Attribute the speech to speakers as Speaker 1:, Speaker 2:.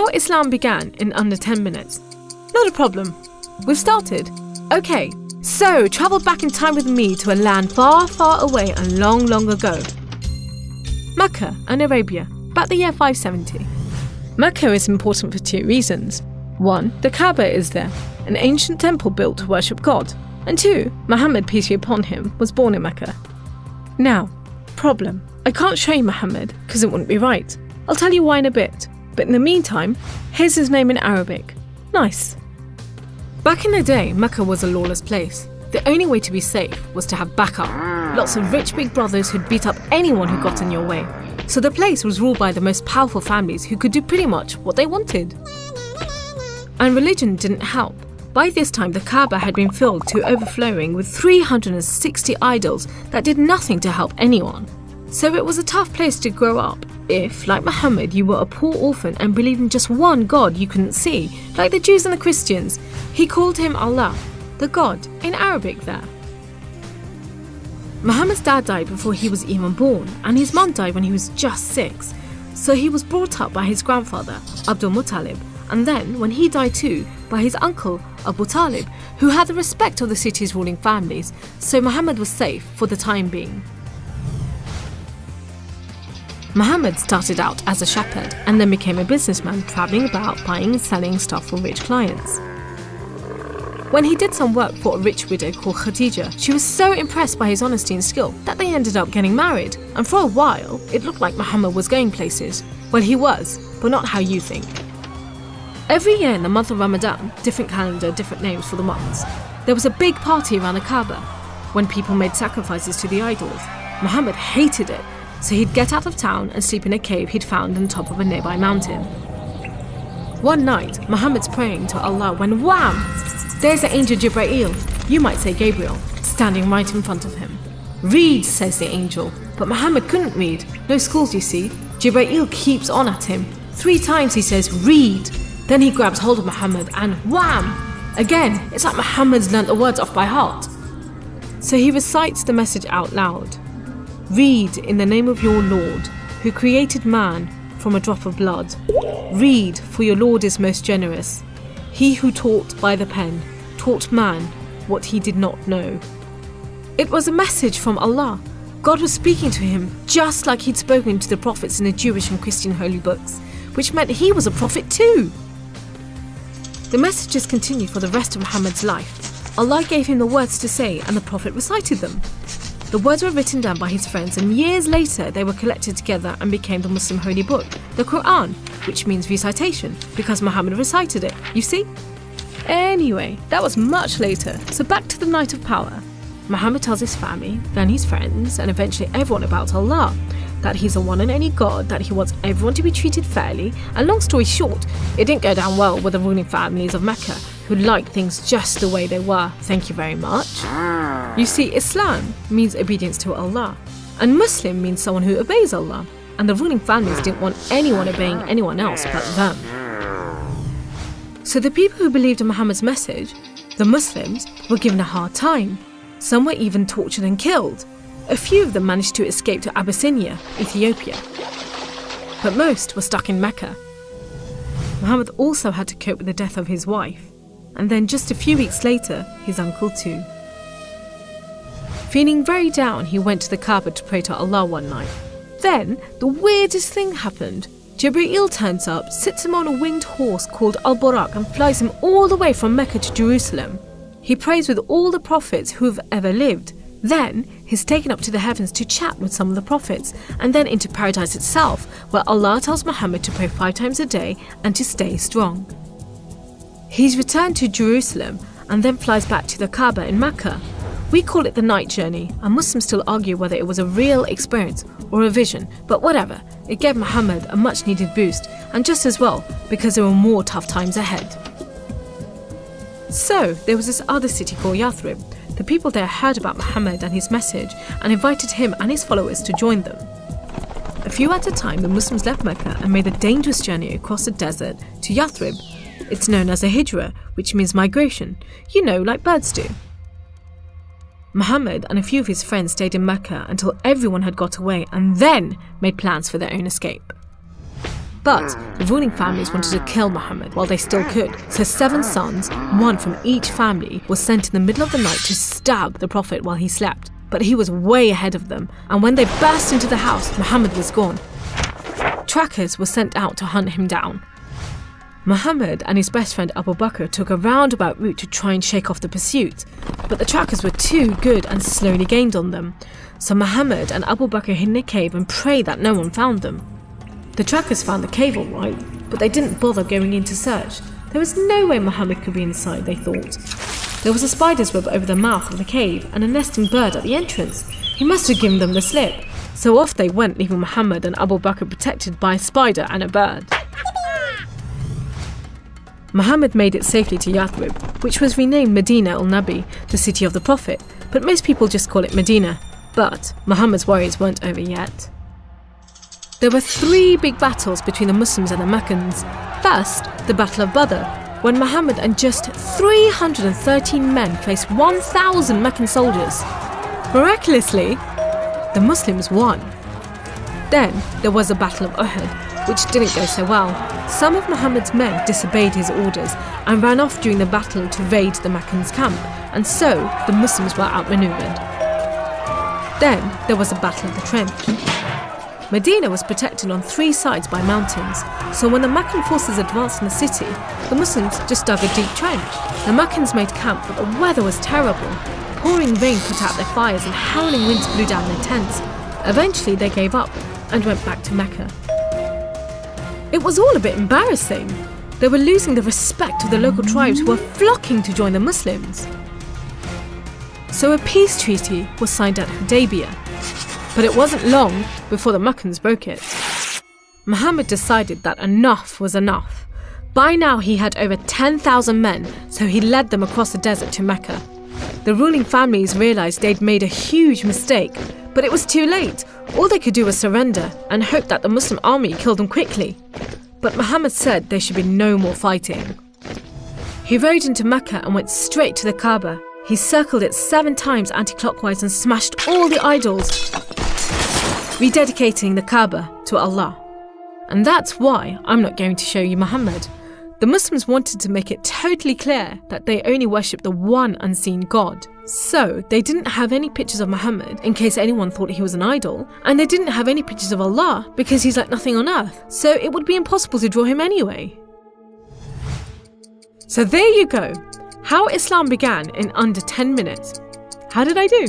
Speaker 1: How Islam began in under 10 minutes. Not a problem. We've started. Okay, so travel back in time with me to a land far, far away and long, long ago. Mecca and Arabia, about the year 570. Mecca is important for 2 reasons. 1, the Kaaba is there, an ancient temple built to worship God. And 2, Muhammad, peace be upon him, was born in Mecca. Now, problem. I can't show you Muhammad because it wouldn't be right. I'll tell you why in a bit. But in the meantime, here's his name in Arabic. Nice. Back in the day, Mecca was a lawless place. The only way to be safe was to have backup. Lots of rich big brothers who'd beat up anyone who got in your way. So the place was ruled by the most powerful families who could do pretty much what they wanted. And religion didn't help. By this time, the Kaaba had been filled to overflowing with 360 idols that did nothing to help anyone. So it was a tough place to grow up if, like Muhammad, you were a poor orphan and believed in just one God you couldn't see, like the Jews and the Christians. He called him Allah, the God, in Arabic there. Muhammad's dad died before he was even born, and his mum died when he was just 6. So he was brought up by his grandfather, Abdul Muttalib, and then, when he died too, by his uncle, Abu Talib, who had the respect of the city's ruling families, so Muhammad was safe for the time being. Muhammad started out as a shepherd and then became a businessman, travelling about buying and selling stuff for rich clients. When he did some work for a rich widow called Khadija, she was so impressed by his honesty and skill that they ended up getting married, and for a while it looked like Muhammad was going places. Well, he was, but not how you think. Every year in the month of Ramadan, different calendar, different names for the months, there was a big party around the Kaaba when people made sacrifices to the idols. Muhammad hated it, so he'd get out of town and sleep in a cave he'd found on top of a nearby mountain. One night, Muhammad's praying to Allah when wham! There's the angel Jibreel, you might say Gabriel, standing right in front of him. Read, says the angel, but Muhammad couldn't read. No schools, you see. Jibreel keeps on at him. 3 times he says, read. Then he grabs hold of Muhammad and wham! Again, it's like Muhammad's learnt the words off by heart. So he recites the message out loud. Read in the name of your Lord, who created man from a drop of blood. Read, for your Lord is most generous. He who taught by the pen, taught man what he did not know. It was a message from Allah. God was speaking to him just like he'd spoken to the prophets in the Jewish and Christian holy books, which meant he was a prophet too. The messages continued for the rest of Muhammad's life. Allah gave him the words to say and the prophet recited them. The words were written down by his friends, and years later they were collected together and became the Muslim holy book, the Quran, which means recitation, because Muhammad recited it, you see? Anyway, that was much later, so back to the night of power. Muhammad tells his family, then his friends, and eventually everyone about Allah, that he's the one and only God, that he wants everyone to be treated fairly, and long story short, it didn't go down well with the ruling families of Mecca, who liked things just the way they were, thank you very much. You see, Islam means obedience to Allah, and Muslim means someone who obeys Allah, and the ruling families didn't want anyone obeying anyone else but them. So the people who believed in Muhammad's message, the Muslims, were given a hard time. Some were even tortured and killed. A few of them managed to escape to Abyssinia, Ethiopia. But most were stuck in Mecca. Muhammad also had to cope with the death of his wife, and then just a few weeks later, his uncle too. Feeling very down, he went to the Kaaba to pray to Allah one night. Then, the weirdest thing happened. Jibreel turns up, sits him on a winged horse called Al-Buraq and flies him all the way from Mecca to Jerusalem. He prays with all the prophets who have ever lived. Then, he's taken up to the heavens to chat with some of the prophets, and then into paradise itself, where Allah tells Muhammad to pray 5 times a day and to stay strong. He's returned to Jerusalem and then flies back to the Kaaba in Mecca. We call it the night journey, and Muslims still argue whether it was a real experience or a vision, but whatever, it gave Muhammad a much needed boost, and just as well, because there were more tough times ahead. So, there was this other city called Yathrib. The people there heard about Muhammad and his message and invited him and his followers to join them. A few at a time, the Muslims left Mecca and made a dangerous journey across the desert to Yathrib. It's known as a hijra, which means migration, like birds do. Muhammad and a few of his friends stayed in Mecca until everyone had got away and then made plans for their own escape. But the ruling families wanted to kill Muhammad while they still could, so 7 sons, one from each family, were sent in the middle of the night to stab the Prophet while he slept. But he was way ahead of them, and when they burst into the house, Muhammad was gone. Trackers were sent out to hunt him down. Muhammad and his best friend Abu Bakr took a roundabout route to try and shake off the pursuit, but the trackers were too good and slowly gained on them. So Muhammad and Abu Bakr hid in a cave and prayed that no one found them. The trackers found the cave all right, but they didn't bother going in to search. There was no way Muhammad could be inside, they thought. There was a spider's web over the mouth of the cave and a nesting bird at the entrance. He must have given them the slip. So off they went, leaving Muhammad and Abu Bakr protected by a spider and a bird. Muhammad made it safely to Yathrib, which was renamed Medina al-Nabi, the city of the Prophet, but most people just call it Medina. But Muhammad's worries weren't over yet. There were 3 big battles between the Muslims and the Meccans. First, the Battle of Badr, when Muhammad and just 313 men faced 1,000 Meccan soldiers. Miraculously, the Muslims won. Then there was the Battle of Uhud, which didn't go so well. Some of Muhammad's men disobeyed his orders and ran off during the battle to raid the Meccans' camp, and so the Muslims were outmaneuvered. Then there was the Battle of the Trench. Medina was protected on 3 sides by mountains, so when the Meccan forces advanced in the city, the Muslims just dug a deep trench. The Meccans made camp, but the weather was terrible. Pouring rain put out their fires and howling winds blew down their tents. Eventually they gave up and went back to Mecca. It was all a bit embarrassing. They were losing the respect of the local tribes who were flocking to join the Muslims. So a peace treaty was signed at Hudaybiyah, but it wasn't long before the Meccans broke it. Muhammad decided that enough was enough. By now he had over 10,000 men, so he led them across the desert to Mecca. The ruling families realised they'd made a huge mistake, but it was too late. All they could do was surrender and hope that the Muslim army killed them quickly. But Muhammad said there should be no more fighting. He rode into Mecca and went straight to the Kaaba. He circled it 7 times anti-clockwise and smashed all the idols, rededicating the Kaaba to Allah. And that's why I'm not going to show you Muhammad. The Muslims wanted to make it totally clear that they only worship the one unseen God. So they didn't have any pictures of Muhammad in case anyone thought he was an idol, and they didn't have any pictures of Allah because he's like nothing on earth, so it would be impossible to draw him anyway. So there you go, how Islam began in under 10 minutes. How did I do?